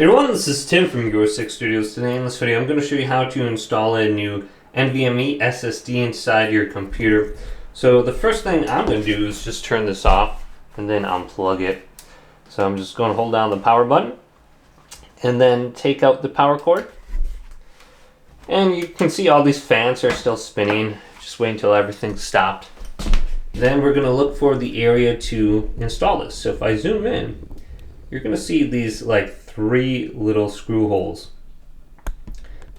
Hey everyone, this is Tim from Your 6 Studios. Today in this video I'm going to show you how to install a new NVMe SSD inside your computer. So the first thing I'm going to do is just turn this off and then unplug it. So I'm just going to hold down the power button and then take out the power cord. And you can see all these fans are still spinning. Just wait until everything's stopped. Then we're going to look for the area to install this. So if I zoom in, you're going to see these like 3 little screw holes.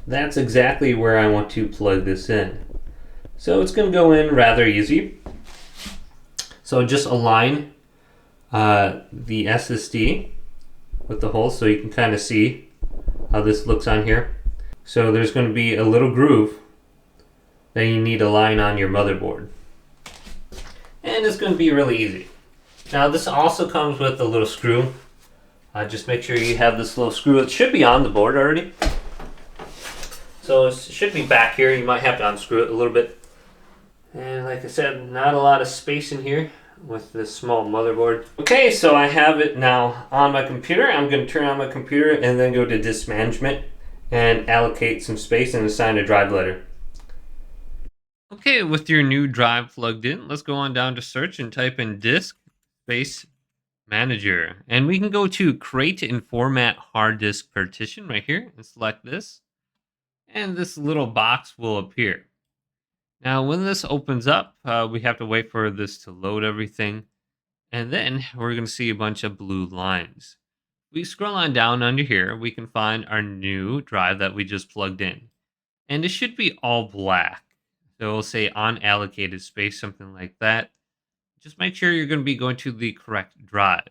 That's exactly where I want to plug this in. So it's going to go in rather easy. So just align the SSD with the holes so you can kind of see how this looks on here. So there's going to be a little groove that you need to line on your motherboard. And it's going to be really easy. Now this also comes with a little screw. Just make sure you have this little screw. It should be on the board already. So it should be back here. You might have to unscrew it a little bit. And like I said, not a lot of space in here with this small motherboard. Okay, so I have it now on my computer. I'm going to turn on my computer and then go to disk management and allocate some space and assign a drive letter. Okay, with your new drive plugged in, let's go on down to search and type in disk space manager, and we can go to create and format hard disk partition right here and select this, and this little box will appear. Now when this opens up, we have to wait for this to load everything, and then we're going to see a bunch of blue lines. We scroll on down under here, we can find our new drive that we just plugged in, and it should be all black. So it'll say unallocated space, something like that. Just make sure you're going to be going to the correct drive.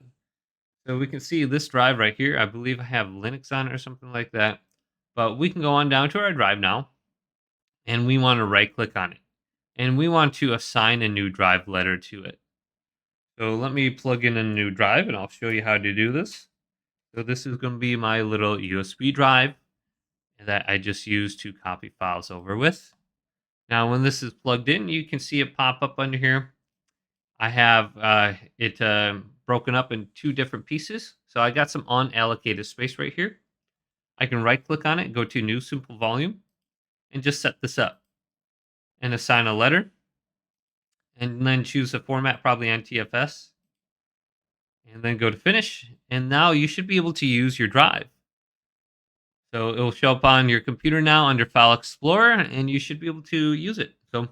So we can see this drive right here. I believe I have Linux on it or something like that. But we can go on down to our drive now. And we want to right click on it. And we want to assign a new drive letter to it. So let me plug in a new drive and I'll show you how to do this. So this is going to be my little USB drive that I just used to copy files over with. Now when this is plugged in, you can see it pop up under here. I have it broken up in 2 different pieces. So I got some unallocated space right here. I can right click on it, go to new simple volume, and just set this up. And assign a letter. And then choose a format, probably NTFS. And then go to finish. And now you should be able to use your drive. So it will show up on your computer now under File Explorer, and you should be able to use it. So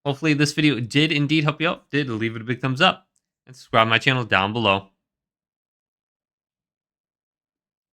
hopefully this video did indeed help you out. Did leave it a big thumbs up and subscribe to my channel down below.